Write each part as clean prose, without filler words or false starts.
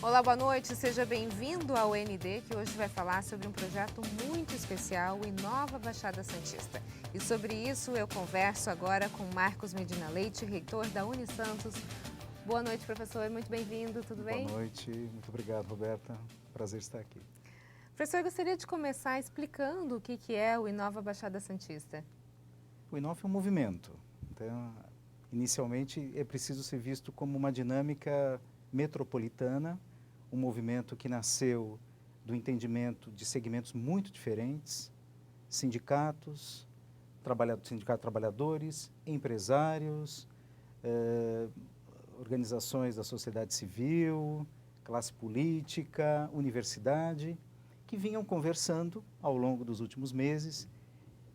Olá, boa noite, seja bem-vindo ao ND, que hoje vai falar sobre um projeto muito especial, o Inova Baixada Santista. E sobre isso eu converso agora com Marcos Medina Leite, reitor da Unisantos. Boa noite, professor, muito bem-vindo, tudo bem? Boa noite, muito obrigado, Roberta. Prazer estar aqui. Professor, eu gostaria de começar explicando o que é o Inova Baixada Santista. O Inova é um movimento. Então, inicialmente, é preciso ser visto como uma dinâmica metropolitana, um movimento que nasceu do entendimento de segmentos muito diferentes, sindicatos, sindicato de trabalhadores, empresários, organizações da sociedade civil, classe política, universidade, que vinham conversando ao longo dos últimos meses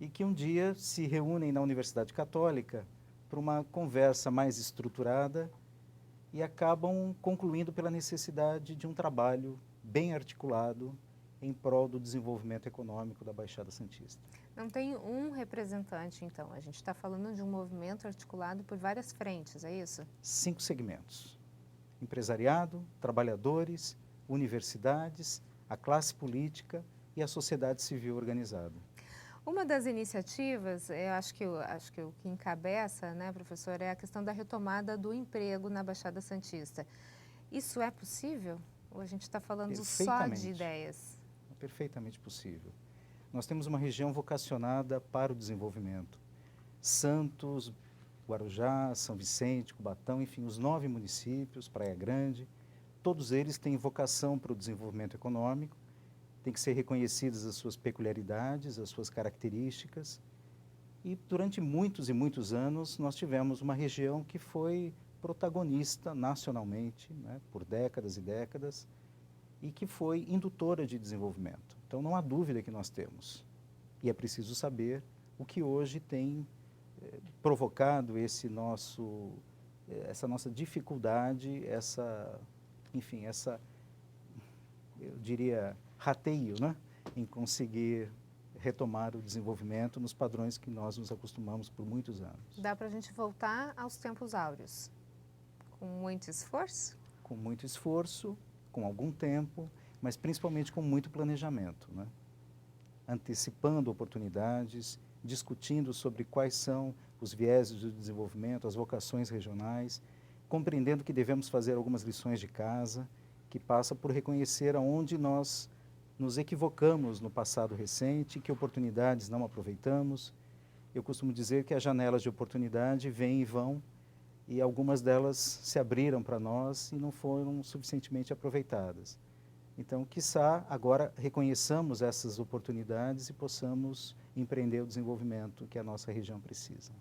e que um dia se reúnem na Universidade Católica para uma conversa mais estruturada e acabam concluindo pela necessidade de um trabalho bem articulado em prol do desenvolvimento econômico da Baixada Santista. Não tem um representante, então. A gente está falando de um movimento articulado por várias frentes, é isso? 5 segmentos: empresariado, trabalhadores, universidades, a classe política e a sociedade civil organizada. Uma das iniciativas, eu acho que o que encabeça, né, professor, é a questão da retomada do emprego na Baixada Santista. Isso é possível? Ou a gente está falando só de ideias? É perfeitamente possível. Nós temos uma região vocacionada para o desenvolvimento. Santos, Guarujá, São Vicente, Cubatão, enfim, os 9 municípios, Praia Grande, todos eles têm vocação para o desenvolvimento econômico, têm que ser reconhecidas as suas peculiaridades, as suas características. E durante muitos e muitos anos nós tivemos uma região que foi protagonista nacionalmente, né, por décadas e décadas, e que foi indutora de desenvolvimento. Então não há dúvida que nós temos. E é preciso saber o que hoje tem provocado essa nossa dificuldade, enfim, eu diria, rateio, né, em conseguir retomar o desenvolvimento nos padrões que nós nos acostumamos por muitos anos. Dá para a gente voltar aos tempos áureos? Com muito esforço? Com muito esforço, com algum tempo, mas principalmente com muito planejamento, né? Antecipando oportunidades, discutindo sobre quais são os vieses do desenvolvimento, as vocações regionais, compreendendo que devemos fazer algumas lições de casa, que passa por reconhecer aonde nós nos equivocamos no passado recente, que oportunidades não aproveitamos. Eu costumo dizer que as janelas de oportunidade vêm e vão, e algumas delas se abriram para nós e não foram suficientemente aproveitadas. Então, quiçá, agora reconheçamos essas oportunidades e possamos empreender o desenvolvimento que a nossa região precisa.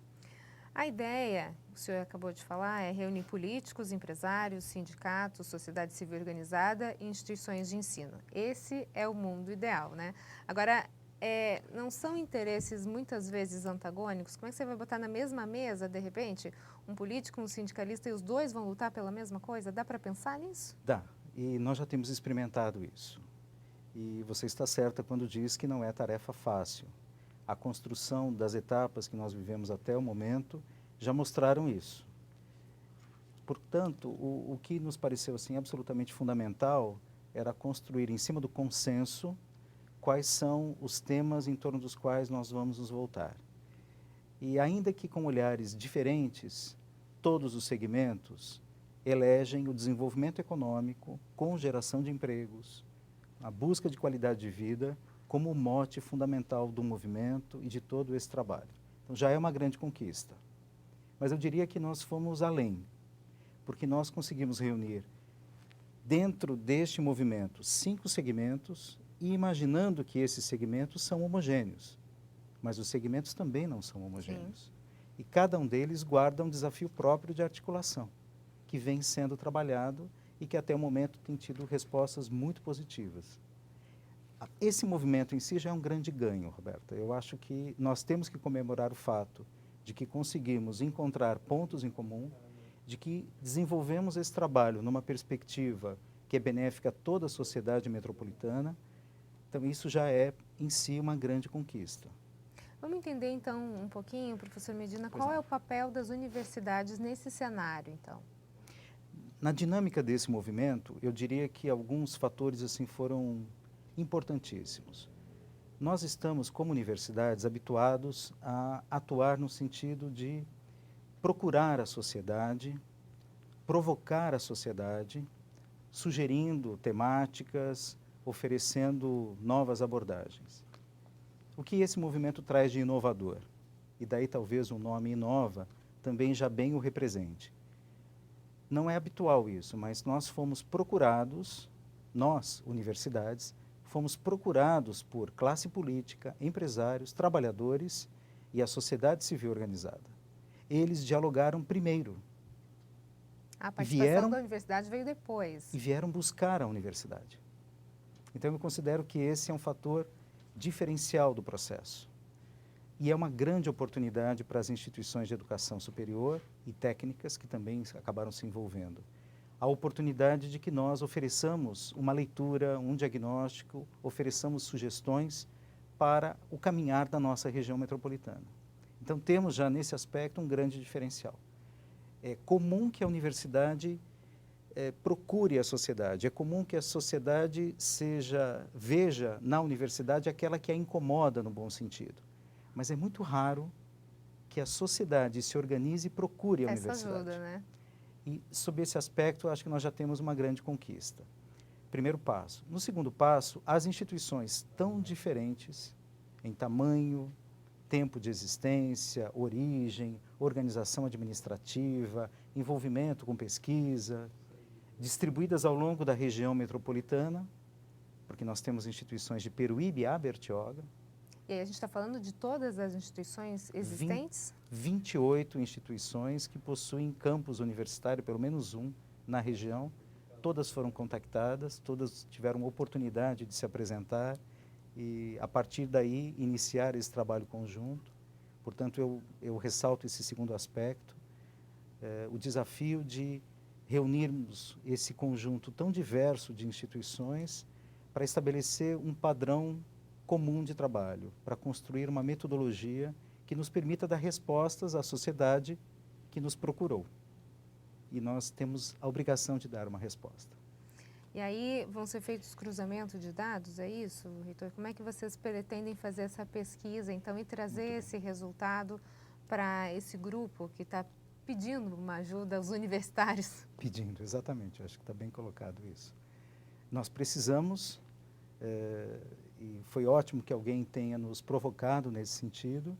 A ideia, o senhor acabou de falar, é reunir políticos, empresários, sindicatos, sociedade civil organizada e instituições de ensino. Esse é o mundo ideal, né? Agora, não são interesses muitas vezes antagônicos? Como é que você vai botar na mesma mesa, de repente, um político, um sindicalista e os dois vão lutar pela mesma coisa? Dá para pensar nisso? Dá, e nós já temos experimentado isso. E você está certa quando diz que não é tarefa fácil. A construção das etapas que nós vivemos até o momento já mostraram isso. Portanto, o que nos pareceu assim, absolutamente fundamental era construir em cima do consenso quais são os temas em torno dos quais nós vamos nos voltar. E ainda que com olhares diferentes, todos os segmentos elegem o desenvolvimento econômico com geração de empregos, a busca de qualidade de vida como o mote fundamental do movimento e de todo esse trabalho. Então já é uma grande conquista. Mas eu diria que nós fomos além, porque nós conseguimos reunir dentro deste movimento 5 segmentos e imaginando que esses segmentos são homogêneos. Mas os segmentos também não são homogêneos. Sim. E cada um deles guarda um desafio próprio de articulação, que vem sendo trabalhado e que até o momento tem tido respostas muito positivas. Esse movimento em si já é um grande ganho, Roberta. Eu acho que nós temos que comemorar o fato de que conseguimos encontrar pontos em comum, de que desenvolvemos esse trabalho numa perspectiva que é benéfica a toda a sociedade metropolitana. Então, isso já é, em si, uma grande conquista. Vamos entender, então, um pouquinho, professor Medina, qual é o papel das universidades nesse cenário, então? Na dinâmica desse movimento, eu diria que alguns fatores assim foram importantíssimos. Nós estamos, como universidades, habituados a atuar no sentido de procurar a sociedade, provocar a sociedade, sugerindo temáticas, oferecendo novas abordagens. O que esse movimento traz de inovador? E daí talvez o nome Inova também já bem o represente. Não é habitual isso, mas nós fomos procurados, nós, universidades, fomos procurados por classe política, empresários, trabalhadores e a sociedade civil organizada. Eles dialogaram primeiro. A participação da universidade veio depois. E vieram buscar a universidade. Então, eu considero que esse é um fator diferencial do processo. E é uma grande oportunidade para as instituições de educação superior e técnicas que também acabaram se envolvendo. A oportunidade de que nós ofereçamos uma leitura, um diagnóstico, ofereçamos sugestões para o caminhar da nossa região metropolitana. Então, temos já nesse aspecto um grande diferencial. É comum que a universidade procure a sociedade, é comum que a sociedade veja na universidade aquela que a incomoda no bom sentido. Mas é muito raro que a sociedade se organize e procure a universidade. Essa ajuda, né? E, sob esse aspecto, acho que nós já temos uma grande conquista. Primeiro passo. No segundo passo, as instituições tão diferentes em tamanho, tempo de existência, origem, organização administrativa, envolvimento com pesquisa, distribuídas ao longo da região metropolitana, porque nós temos instituições de Peruíbe a Bertioga. E aí a gente está falando de todas as instituições existentes? 28 instituições que possuem campus universitário, pelo menos um, na região. Todas foram contactadas, todas tiveram oportunidade de se apresentar e, a partir daí, iniciar esse trabalho conjunto. Portanto, eu ressalto esse segundo aspecto, o desafio de reunirmos esse conjunto tão diverso de instituições para estabelecer um padrão comum de trabalho, para construir uma metodologia que nos permita dar respostas à sociedade que nos procurou. E nós temos a obrigação de dar uma resposta. E aí vão ser feitos cruzamentos de dados, é isso, reitor? Como é que vocês pretendem fazer essa pesquisa, então, e trazer esse resultado para esse grupo que está pedindo uma ajuda aos universitários? Pedindo, exatamente, acho que está bem colocado isso. Nós precisamos, e foi ótimo que alguém tenha nos provocado nesse sentido,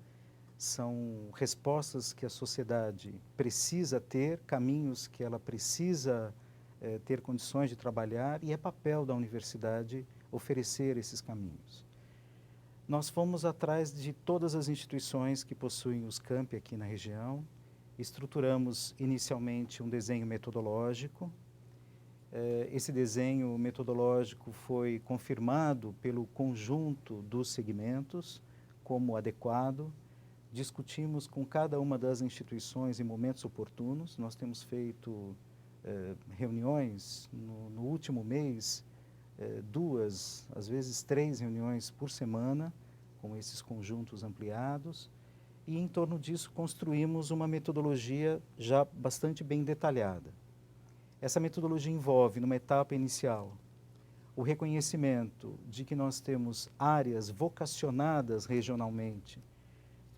são respostas que a sociedade precisa ter, caminhos que ela precisa ter condições de trabalhar, e é papel da universidade oferecer esses caminhos. Nós fomos atrás de todas as instituições que possuem os campi aqui na região, estruturamos inicialmente um desenho metodológico. Esse desenho metodológico foi confirmado pelo conjunto dos segmentos como adequado. Discutimos com cada uma das instituições em momentos oportunos. Nós temos feito reuniões no último mês, 2, às vezes 3 reuniões por semana, com esses conjuntos ampliados. E, em torno disso, construímos uma metodologia já bastante bem detalhada. Essa metodologia envolve, numa etapa inicial, o reconhecimento de que nós temos áreas vocacionadas regionalmente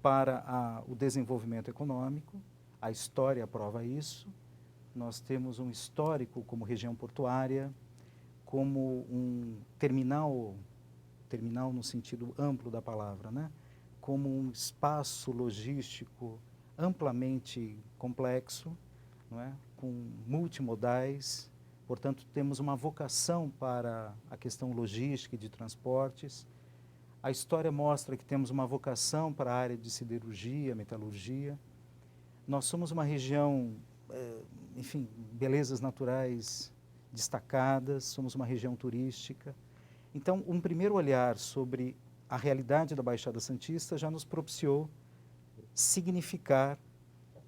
para o desenvolvimento econômico. A história prova isso. Nós temos um histórico como região portuária, como um terminal no sentido amplo da palavra, né? Como um espaço logístico amplamente complexo, não é? Com multimodais. Portanto, temos uma vocação para a questão logística e de transportes. A história mostra que temos uma vocação para a área de siderurgia, metalurgia. Nós somos uma região, enfim, belezas naturais destacadas, somos uma região turística. Então, um primeiro olhar sobre a realidade da Baixada Santista já nos propiciou significar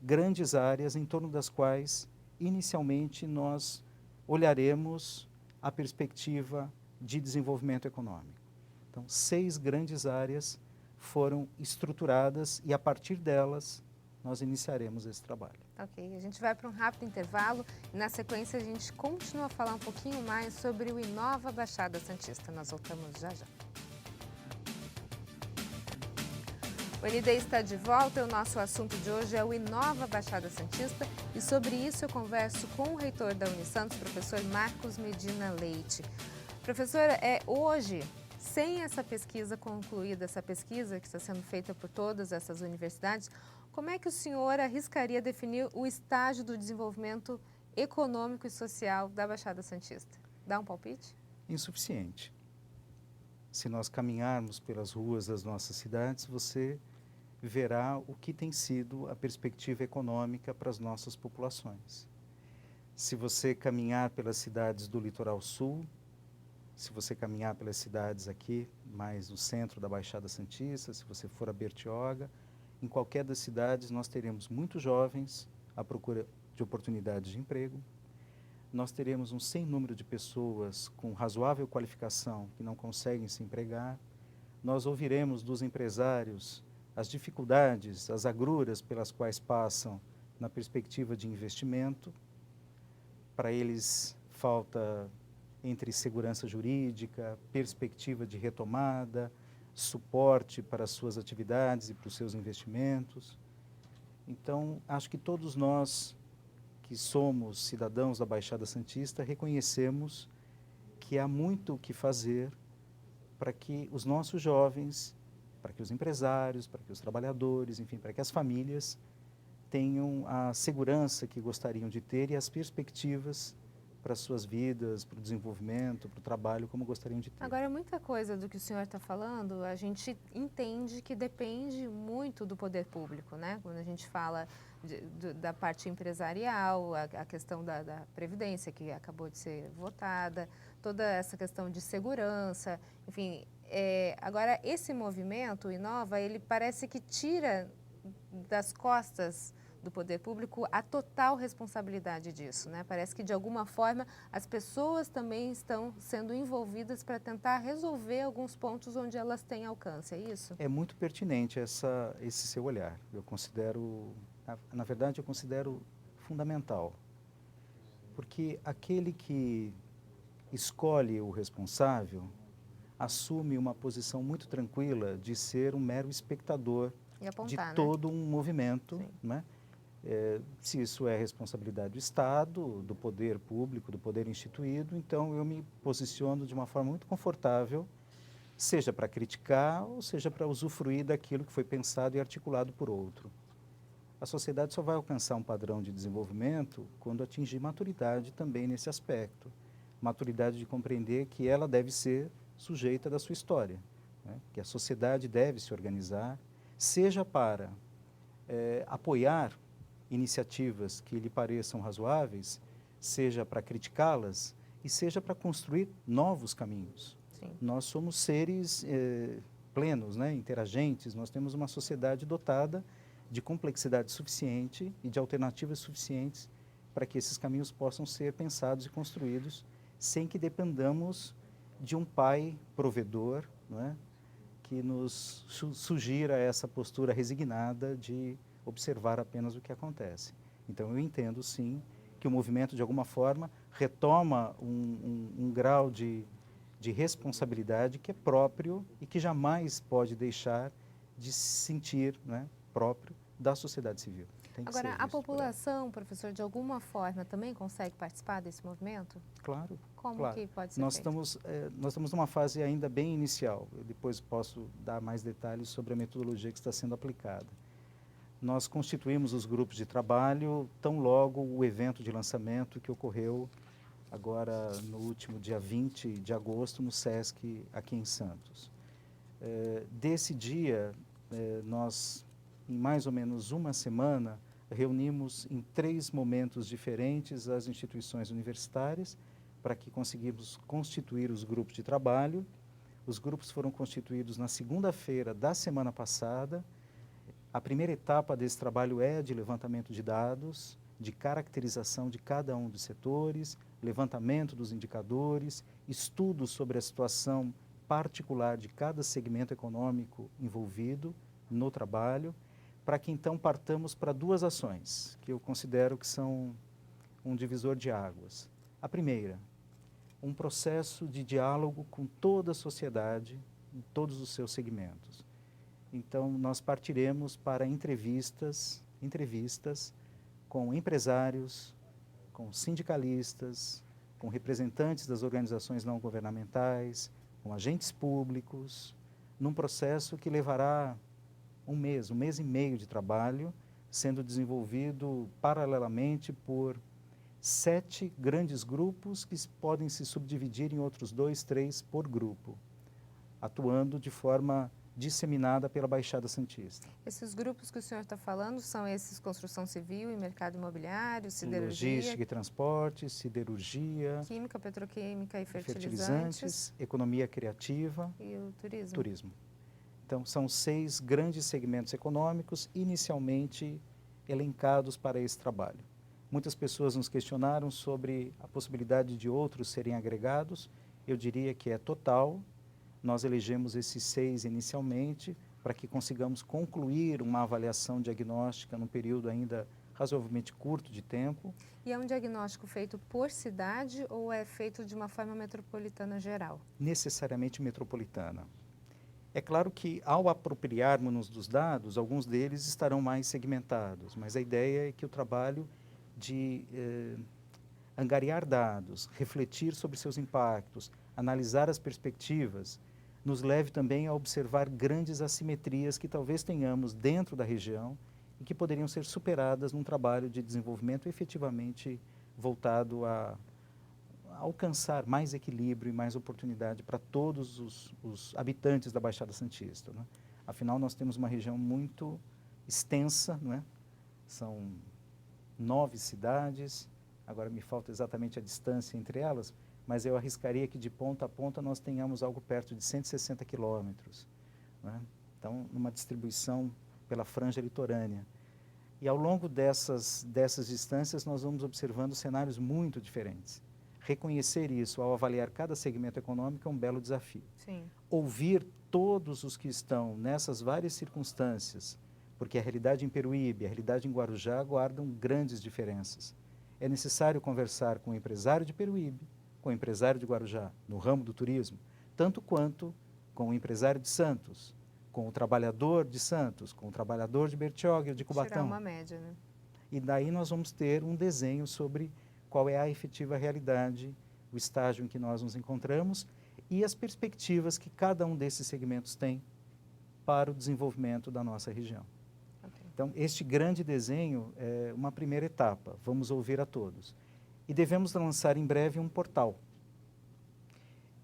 grandes áreas em torno das quais, inicialmente, nós olharemos a perspectiva de desenvolvimento econômico. Então, 6 grandes áreas foram estruturadas e, a partir delas, nós iniciaremos esse trabalho. Ok, a gente vai para um rápido intervalo e na sequência a gente continua a falar um pouquinho mais sobre o Inova Baixada Santista. Nós voltamos já já. O ND está de volta e o nosso assunto de hoje é o Inova Baixada Santista e sobre isso eu converso com o reitor da Unisantos, professor Marcos Medina Leite. Professora, hoje, sem essa pesquisa concluída, essa pesquisa que está sendo feita por todas essas universidades, como é que o senhor arriscaria definir o estágio do desenvolvimento econômico e social da Baixada Santista? Dá um palpite? Insuficiente. Se nós caminharmos pelas ruas das nossas cidades, você verá o que tem sido a perspectiva econômica para as nossas populações. Se você caminhar pelas cidades do litoral sul, se você caminhar pelas cidades aqui, mais no centro da Baixada Santista, se você for a Bertioga, em qualquer das cidades nós teremos muitos jovens à procura de oportunidades de emprego, nós teremos um sem número de pessoas com razoável qualificação que não conseguem se empregar, nós ouviremos dos empresários as dificuldades, as agruras pelas quais passam na perspectiva de investimento. Para eles falta entre segurança jurídica, perspectiva de retomada, suporte para as suas atividades e para os seus investimentos. Então, acho que todos nós que somos cidadãos da Baixada Santista reconhecemos que há muito o que fazer para que os nossos jovens, para que os empresários, para que os trabalhadores, enfim, para que as famílias tenham a segurança que gostariam de ter e as perspectivas para as suas vidas, para o desenvolvimento, para o trabalho, como gostariam de ter. Agora, muita coisa do que o senhor está falando, a gente entende que depende muito do poder público, né? Quando a gente fala da parte empresarial, a questão da Previdência, que acabou de ser votada, toda essa questão de segurança, enfim. Agora, esse movimento, o Inova, ele parece que tira das costas do poder público a total responsabilidade disso, né? Parece que, de alguma forma, as pessoas também estão sendo envolvidas para tentar resolver alguns pontos onde elas têm alcance, é isso? É muito pertinente esse seu olhar. Eu considero, na verdade, eu considero fundamental, porque aquele que escolhe o responsável assume uma posição muito tranquila de ser um mero espectador E apontar, de todo um movimento, Sim. né? Se isso é responsabilidade do Estado, do poder público, do poder instituído, então eu me posiciono de uma forma muito confortável, seja para criticar ou seja para usufruir daquilo que foi pensado e articulado por outro. A sociedade só vai alcançar um padrão de desenvolvimento quando atingir maturidade também nesse aspecto. Maturidade de compreender que ela deve ser sujeita da sua história, né? Que a sociedade deve se organizar, seja para apoiar iniciativas que lhe pareçam razoáveis, seja para criticá-las e seja para construir novos caminhos. Sim. Nós somos seres plenos, né, interagentes, nós temos uma sociedade dotada de complexidade suficiente e de alternativas suficientes para que esses caminhos possam ser pensados e construídos sem que dependamos de um pai provedor, não é, que nos sugira essa postura resignada de observar apenas o que acontece. Então, eu entendo, sim, que o movimento, de alguma forma, retoma um grau de responsabilidade que é próprio e que jamais pode deixar de se sentir, né, próprio da sociedade civil. Tem que Agora, ser a visto por ela. população, professor, de alguma forma também consegue participar desse movimento? Claro. Como Claro. que pode ser Nós feito? estamos numa fase ainda bem inicial. Eu depois posso dar mais detalhes sobre a metodologia que está sendo aplicada. Nós constituímos os grupos de trabalho tão logo o evento de lançamento que ocorreu agora no último dia 20 de agosto no SESC aqui em Santos. Desse dia, nós, em mais ou menos uma semana, reunimos em 3 momentos diferentes as instituições universitárias para que conseguimos constituir os grupos de trabalho. Os grupos foram constituídos na segunda-feira da semana passada. A primeira etapa desse trabalho é a de levantamento de dados, de caracterização de cada um dos setores, levantamento dos indicadores, estudos sobre a situação particular de cada segmento econômico envolvido no trabalho, para que então partamos para duas ações, que eu considero que são um divisor de águas. A primeira, um processo de diálogo com toda a sociedade, em todos os seus segmentos. Então, nós partiremos para entrevistas com empresários, com sindicalistas, com representantes das organizações não governamentais, com agentes públicos, num processo que levará um mês e meio de trabalho, sendo desenvolvido paralelamente por 7 grandes grupos que podem se subdividir em outros 2, 3 por grupo, atuando de forma disseminada pela Baixada Santista. Esses grupos que o senhor está falando são esses construção civil e mercado imobiliário, siderurgia, Logística e transporte, siderurgia, química, petroquímica e fertilizantes, economia criativa e o turismo. turismo. Então, são 6 grandes segmentos econômicos inicialmente elencados para esse trabalho. Muitas pessoas nos questionaram sobre a possibilidade de outros serem agregados. Eu diria que é total. Nós elegemos esses 6 inicialmente para que consigamos concluir uma avaliação diagnóstica num período ainda razoavelmente curto de tempo. E é um diagnóstico feito por cidade ou é feito de uma forma metropolitana geral? Necessariamente metropolitana. É claro que, ao apropriarmos-nos dos dados, alguns deles estarão mais segmentados, mas a ideia é que o trabalho de angariar dados, refletir sobre seus impactos, analisar as perspectivas, nos leve também a observar grandes assimetrias que talvez tenhamos dentro da região e que poderiam ser superadas num trabalho de desenvolvimento efetivamente voltado a alcançar mais equilíbrio e mais oportunidade para todos os habitantes da Baixada Santista, né? Afinal, nós temos uma região muito extensa, não é? São 9 cidades, agora me falta exatamente a distância entre elas, mas eu arriscaria que de ponta a ponta nós tenhamos algo perto de 160 quilômetros, né? Então, numa distribuição pela franja litorânea. E ao longo dessas distâncias nós vamos observando cenários muito diferentes. Reconhecer isso ao avaliar cada segmento econômico é um belo desafio. Sim. Ouvir todos os que estão nessas várias circunstâncias, porque a realidade em Peruíbe, a realidade em Guarujá guardam grandes diferenças. É necessário conversar com o empresário de Peruíbe, com o empresário de Guarujá, no ramo do turismo, tanto quanto com o empresário de Santos, com o trabalhador de Santos, com o trabalhador de Bertioga ou de Cubatão. Tirar uma média, né? E daí nós vamos ter um desenho sobre qual é a efetiva realidade, o estágio em que nós nos encontramos e as perspectivas que cada um desses segmentos tem para o desenvolvimento da nossa região. Okay. Então, este grande desenho é uma primeira etapa, vamos ouvir a todos. E devemos lançar em breve um portal.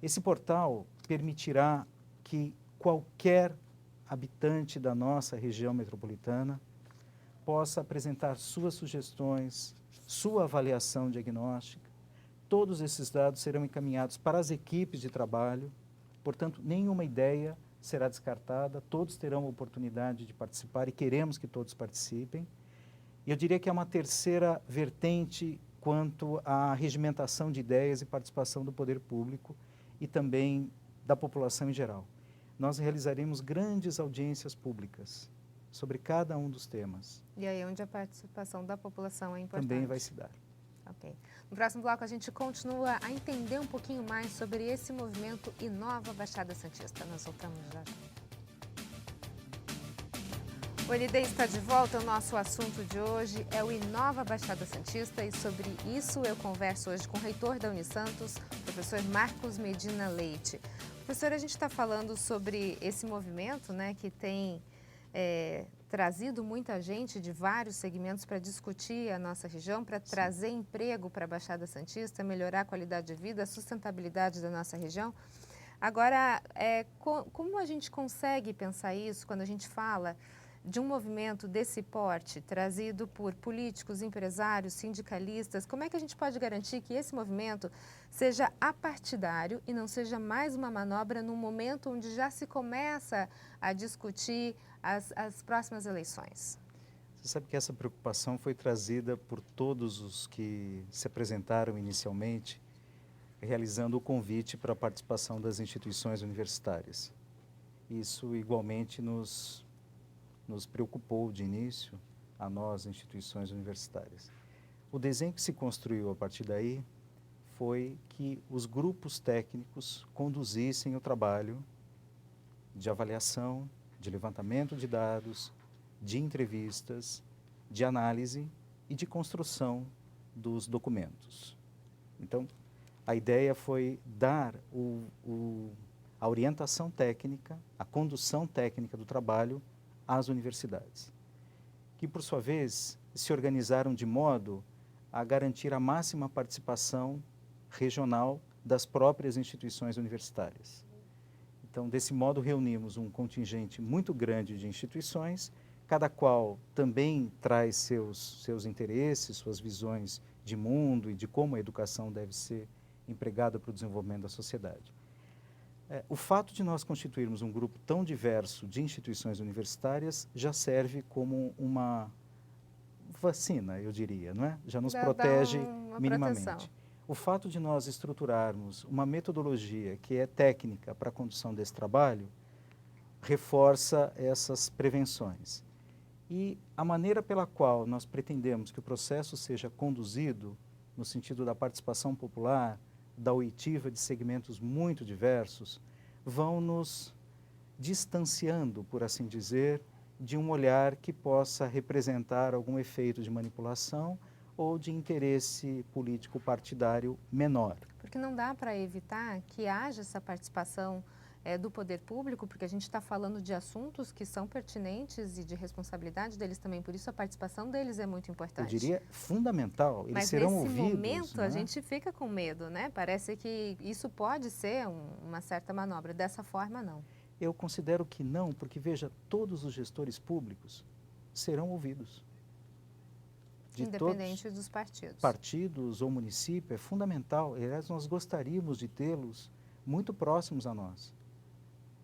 Esse portal permitirá que qualquer habitante da nossa região metropolitana possa apresentar suas sugestões, sua avaliação diagnóstica. Todos esses dados serão encaminhados para as equipes de trabalho, portanto, nenhuma ideia será descartada, todos terão a oportunidade de participar e queremos que todos participem. E eu diria que é uma terceira vertente quanto à regimentação de ideias e participação do poder público e também da população em geral. Nós realizaremos grandes audiências públicas sobre cada um dos temas. E aí onde a participação da população é importante. Também vai se dar. Ok. No próximo bloco a gente continua a entender um pouquinho mais sobre esse movimento Inova Baixada Santista. Nós voltamos já. O ND está de volta. O nosso assunto de hoje é o Inova Baixada Santista e sobre isso eu converso hoje com o reitor da Unisantos, professor Marcos Medina Leite. Professor, a gente está falando sobre esse movimento, né, que tem trazido muita gente de vários segmentos para discutir a nossa região, para trazer emprego para a Baixada Santista, melhorar a qualidade de vida, a sustentabilidade da nossa região. Agora, como a gente consegue pensar isso quando a gente fala de um movimento desse porte, trazido por políticos, empresários, sindicalistas? Como é que a gente pode garantir que esse movimento seja apartidário e não seja mais uma manobra num momento onde já se começa a discutir as próximas eleições? Você sabe que essa preocupação foi trazida por todos os que se apresentaram inicialmente, realizando o convite para a participação das instituições universitárias. Isso igualmente nos nos preocupou de início, a nós, instituições universitárias. O desenho que se construiu a partir daí foi que os grupos técnicos conduzissem o trabalho de avaliação, de levantamento de dados, de entrevistas, de análise e de construção dos documentos. Então, a ideia foi dar a orientação técnica, a condução técnica do trabalho às universidades, que, por sua vez, se organizaram de modo a garantir a máxima participação regional das próprias instituições universitárias. Então, desse modo, reunimos um contingente muito grande de instituições, cada qual também traz seus interesses, suas visões de mundo e de como a educação deve ser empregada para o desenvolvimento da sociedade. O fato de nós constituirmos um grupo tão diverso de instituições universitárias já serve como uma vacina, eu diria, não é? Já nos protege minimamente. Proteção. O fato de nós estruturarmos uma metodologia que é técnica para a condução desse trabalho reforça essas prevenções. E a maneira pela qual nós pretendemos que o processo seja conduzido, no sentido da participação popular, da oitiva de segmentos muito diversos, vão nos distanciando, por assim dizer, de um olhar que possa representar algum efeito de manipulação ou de interesse político partidário menor. Porque não dá para evitar que haja essa participação do poder público, porque a gente está falando de assuntos que são pertinentes e de responsabilidade deles também, por isso a participação deles é muito importante. Eu diria fundamental, eles Mas serão nesse ouvidos. momento né? a gente fica com medo, né? Parece que isso pode ser uma certa manobra, dessa forma não. Eu considero que não, porque veja, todos os gestores públicos serão ouvidos. Independente dos partidos. Partidos ou município, é fundamental. Aliás, nós gostaríamos de tê-los muito próximos a nós.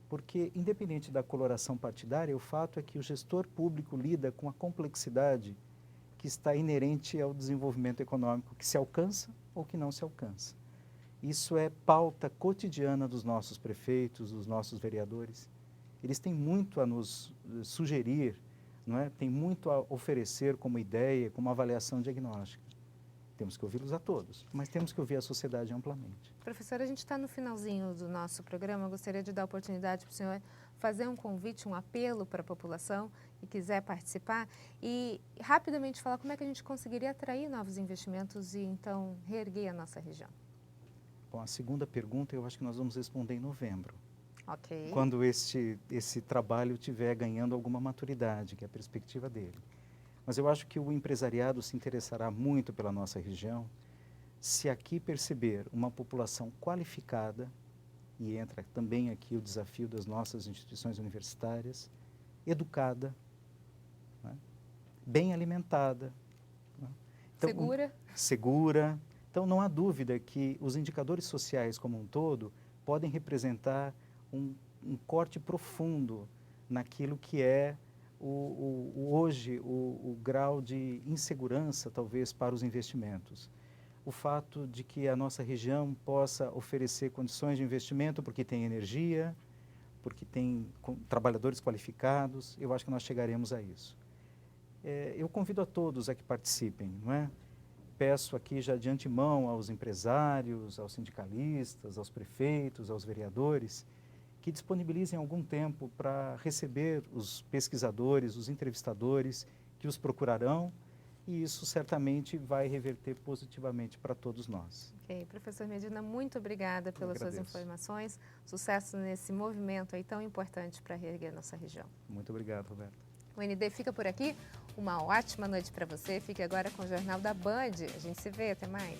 Porque, independente da coloração partidária, o fato é que o gestor público lida com a complexidade que está inerente ao desenvolvimento econômico, que se alcança ou que não se alcança. Isso é pauta cotidiana dos nossos prefeitos, dos nossos vereadores. Eles têm muito a nos sugerir, não é? Têm muito a oferecer como ideia, como avaliação diagnóstica. Temos que ouvi-los a todos, mas temos que ouvir a sociedade amplamente. Professora, a gente está no finalzinho do nosso programa. Eu gostaria de dar a oportunidade para o senhor fazer um convite, um apelo para a população que quiser participar e rapidamente falar como é que a gente conseguiria atrair novos investimentos e então reerguer a nossa região. Bom, a segunda pergunta eu acho que nós vamos responder em novembro. Ok. Quando esse trabalho estiver ganhando alguma maturidade, que é a perspectiva dele. Mas eu acho que o empresariado se interessará muito pela nossa região se aqui perceber uma população qualificada, e entra também aqui o desafio das nossas instituições universitárias, educada, né? Bem alimentada. Né? Então, Segura. Segura. Então, não há dúvida que os indicadores sociais como um todo podem representar um corte profundo naquilo que é hoje o grau de insegurança, talvez, para os investimentos. O fato de que a nossa região possa oferecer condições de investimento porque tem energia, porque tem trabalhadores qualificados, eu acho que nós chegaremos a isso. Eu convido a todos a que participem, não é? Peço aqui já de antemão aos empresários, aos sindicalistas, aos prefeitos, aos vereadores, que disponibilizem algum tempo para receber os pesquisadores, os entrevistadores que os procurarão, e isso certamente vai reverter positivamente para todos nós. Ok, professor Medina, muito obrigada pelas suas informações. Sucesso nesse movimento aí tão importante para reerguer nossa região. Muito obrigado, Roberto. O ND fica por aqui. Uma ótima noite para você. Fique agora com o Jornal da Band. A gente se vê. Até mais.